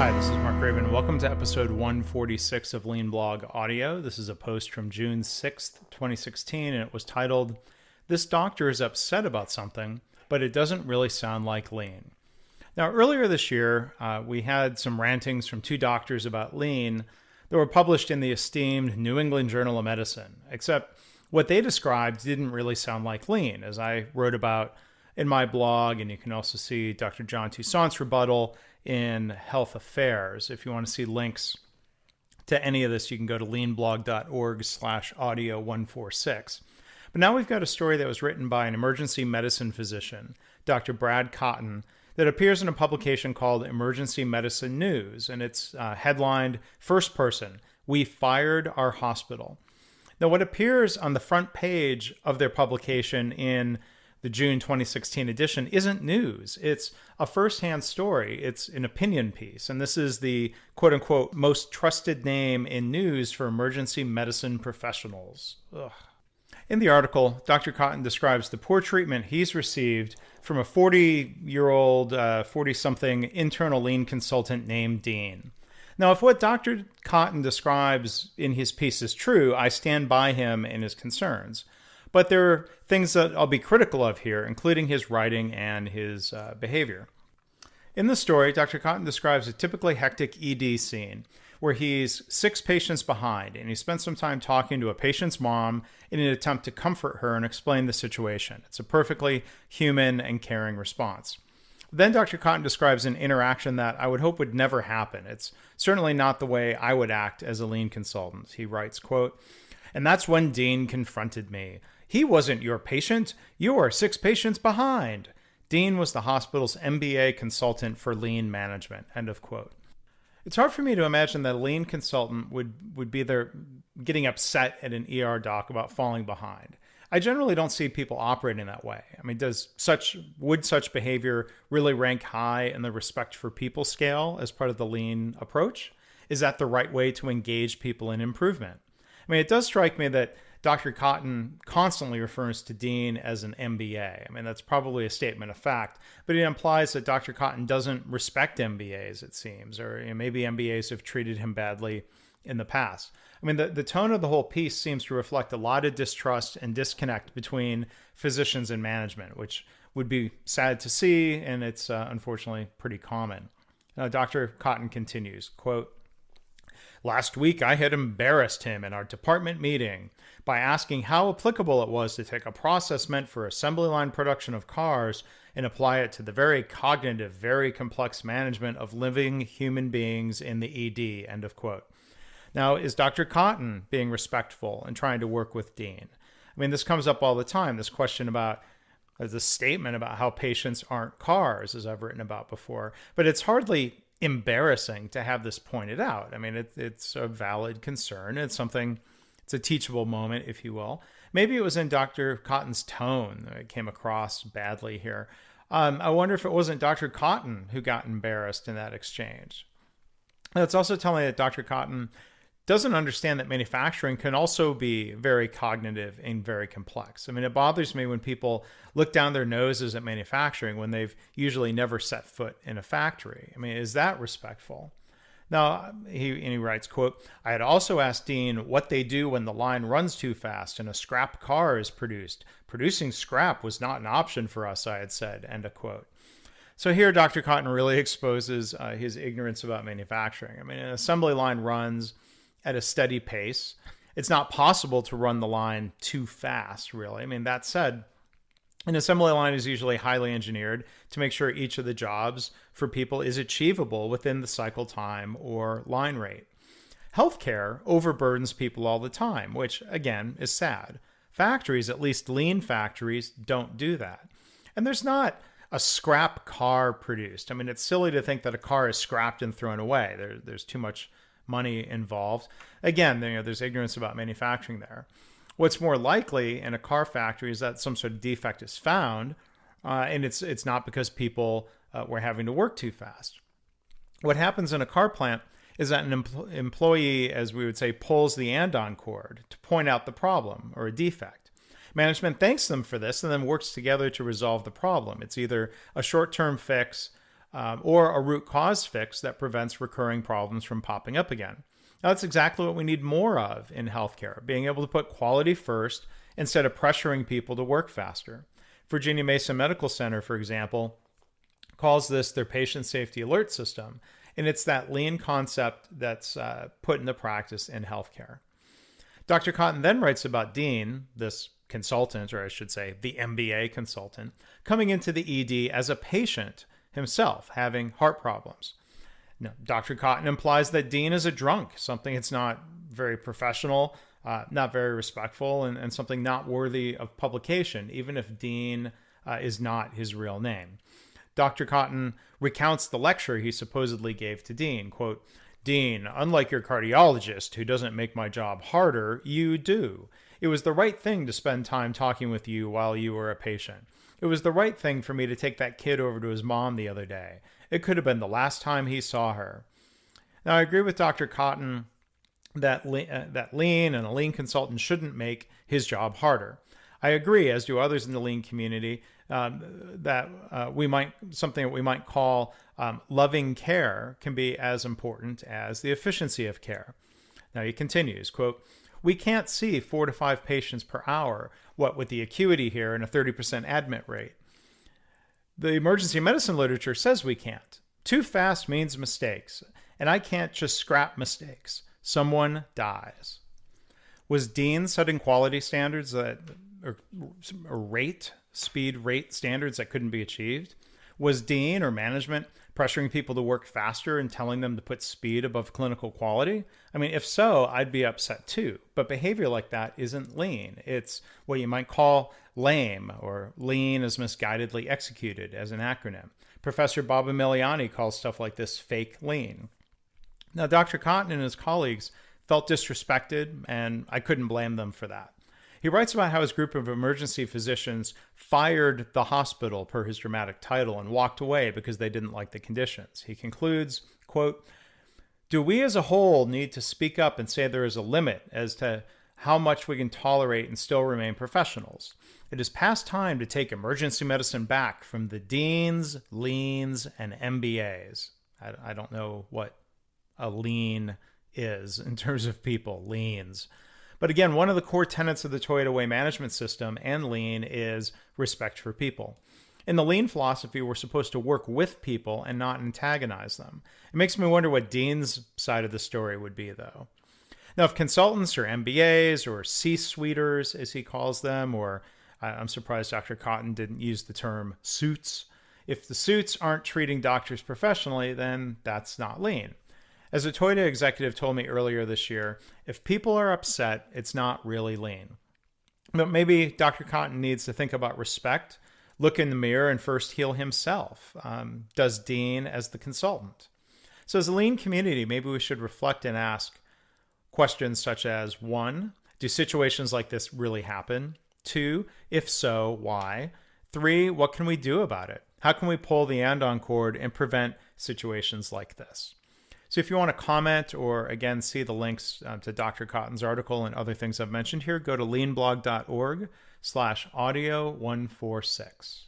Hi, this is Mark Graven. Welcome to episode 146 of Lean Blog Audio. This is a post from June 6th, 2016, and it was titled, "This doctor is upset about something, but it doesn't really sound like lean." Now, earlier this year, we had some rantings from two doctors about lean that were published in the esteemed New England Journal of Medicine, except what they described didn't really sound like lean, as I wrote about in my blog, and you can also see Dr. John Toussaint's rebuttal in Health Affairs. If you want to see links to any of this, you can go to leanblog.org/audio146. But now we've got a story that was written by an emergency medicine physician, Dr. Brad Cotton, that appears in a publication called Emergency Medicine News, and it's headlined, "First Person, We Fired Our Hospital." Now, what appears on the front page of their publication in the June 2016 edition isn't news. It's a first-hand story. It's an opinion piece. And this is the quote-unquote most trusted name in news for emergency medicine professionals. Ugh. In the article, Dr. Cotton describes the poor treatment he's received from a 40-year-old, 40-something internal lean consultant named Dean. Now, if what Dr. Cotton describes in his piece is true, I stand by him in his concerns. But there are things that I'll be critical of here, including his writing and his behavior. In the story, Dr. Cotton describes a typically hectic ED scene where he's 6 patients behind, and he spends some time talking to a patient's mom in an attempt to comfort her and explain the situation. It's a perfectly human and caring response. Then Dr. Cotton describes an interaction that I would hope would never happen. It's certainly not the way I would act as a lean consultant. He writes, quote, "And that's when Dean confronted me. He wasn't your patient. You're 6 patients behind." Dean was the hospital's MBA consultant for lean management, end of quote. It's hard for me to imagine that a lean consultant would be there getting upset at an ER doc about falling behind. I generally don't see people operating that way. I mean, would such behavior really rank high in the respect for people scale as part of the lean approach? Is that the right way to engage people in improvement? I mean, it does strike me that Dr. Cotton constantly refers to Dean as an MBA. I mean, that's probably a statement of fact, but it implies that Dr. Cotton doesn't respect MBAs, it seems, or maybe MBAs have treated him badly in the past. I mean, the tone of the whole piece seems to reflect a lot of distrust and disconnect between physicians and management, which would be sad to see, and it's unfortunately pretty common. Now, Dr. Cotton continues, quote, "Last week, I had embarrassed him in our department meeting by asking how applicable it was to take a process meant for assembly line production of cars and apply it to the very cognitive, very complex management of living human beings in the ED," end of quote. Now, is Dr. Cotton being respectful and trying to work with Dean? I mean, this comes up all the time, this question about the statement about how patients aren't cars, as I've written about before, but it's hardly embarrassing to have this pointed out. I mean, it's a valid concern. It's a teachable moment, if you will. Maybe it was in Dr. Cotton's tone that it came across badly here. I wonder if it wasn't Dr. Cotton who got embarrassed in that exchange. It's also telling that Dr. Cotton doesn't understand that manufacturing can also be very cognitive and very complex. I mean, it bothers me when people look down their noses at manufacturing when they've usually never set foot in a factory. I mean, is that respectful? Now, he writes, quote, "I had also asked Dean what they do when the line runs too fast and a scrap car is produced. Producing scrap was not an option for us, I had said," end of quote. So here, Dr. Cotton really exposes his ignorance about manufacturing. I mean, an assembly line runs at a steady pace. It's not possible to run the line too fast, really. I mean, that said, an assembly line is usually highly engineered to make sure each of the jobs for people is achievable within the cycle time or line rate. Healthcare overburdens people all the time, which, again, is sad. Factories, at least lean factories, don't do that. And there's not a scrap car produced. I mean, it's silly to think that a car is scrapped and thrown away. There's too much money involved. Again, there's ignorance about manufacturing there. What's more likely in a car factory is that some sort of defect is found, and it's not because people were having to work too fast. What happens in a car plant is that an employee, as we would say, pulls the andon cord to point out the problem or a defect. Management thanks them for this and then works together to resolve the problem. It's either a short-term fix or a root cause fix that prevents recurring problems from popping up again. Now, that's exactly what we need more of in healthcare, being able to put quality first instead of pressuring people to work faster. Virginia Mason Medical Center, for example, calls this their patient safety alert system, and it's that lean concept that's put into practice in healthcare. Dr. Cotton then writes about Dean, this consultant, or I should say the MBA consultant, coming into the ED as a patient himself, having heart problems. Now, Dr. Cotton implies that Dean is a drunk, something that's not very professional, not very respectful, and something not worthy of publication, even if Dean is not his real name. Dr. Cotton recounts the lecture he supposedly gave to Dean. Quote, "Dean, unlike your cardiologist, who doesn't make my job harder, you do. It was the right thing to spend time talking with you while you were a patient. It was the right thing for me to take that kid over to his mom the other day. It could have been the last time he saw her." Now, I agree with Dr. Cotton that lean and a lean consultant shouldn't make his job harder. I agree, as do others in the lean community, that something that we might call loving care can be as important as the efficiency of care. Now he continues, quote, "We can't see 4 to 5 patients per hour, what with the acuity here and a 30% admit rate. The emergency medicine literature says we can't. Too fast means mistakes, and I can't just scrap mistakes. Someone dies." Was Dean setting quality standards or speed rate standards that couldn't be achieved? Was Dean or management pressuring people to work faster and telling them to put speed above clinical quality? I mean, if so, I'd be upset too. But behavior like that isn't lean. It's what you might call lame, or lean as misguidedly executed as an acronym. Professor Bob Emiliani calls stuff like this fake lean. Now, Dr. Cotton and his colleagues felt disrespected, and I couldn't blame them for that. He writes about how his group of emergency physicians fired the hospital per his dramatic title and walked away because they didn't like the conditions. He concludes, quote, "Do we as a whole need to speak up and say there is a limit as to how much we can tolerate and still remain professionals? It is past time to take emergency medicine back from the deans, leans, and MBAs." I don't know what a lean is in terms of people, leans. But again, one of the core tenets of the Toyota Way management system and lean is respect for people. In the lean philosophy, we're supposed to work with people and not antagonize them. It makes me wonder what Dean's side of the story would be, though. Now, if consultants or MBAs or C-suiters, as he calls them, or I'm surprised Dr. Cotton didn't use the term suits. If the suits aren't treating doctors professionally, then that's not lean. As a Toyota executive told me earlier this year, if people are upset, it's not really lean. But maybe Dr. Cotton needs to think about respect, look in the mirror, and first heal himself. Does Dean as the consultant? So as a lean community, maybe we should reflect and ask questions such as, 1, do situations like this really happen? 2, if so, why? 3, what can we do about it? How can we pull the andon cord and prevent situations like this? So if you want to comment or, again, see the links to Dr. Cotton's article and other things I've mentioned here, go to leanblog.org/audio146.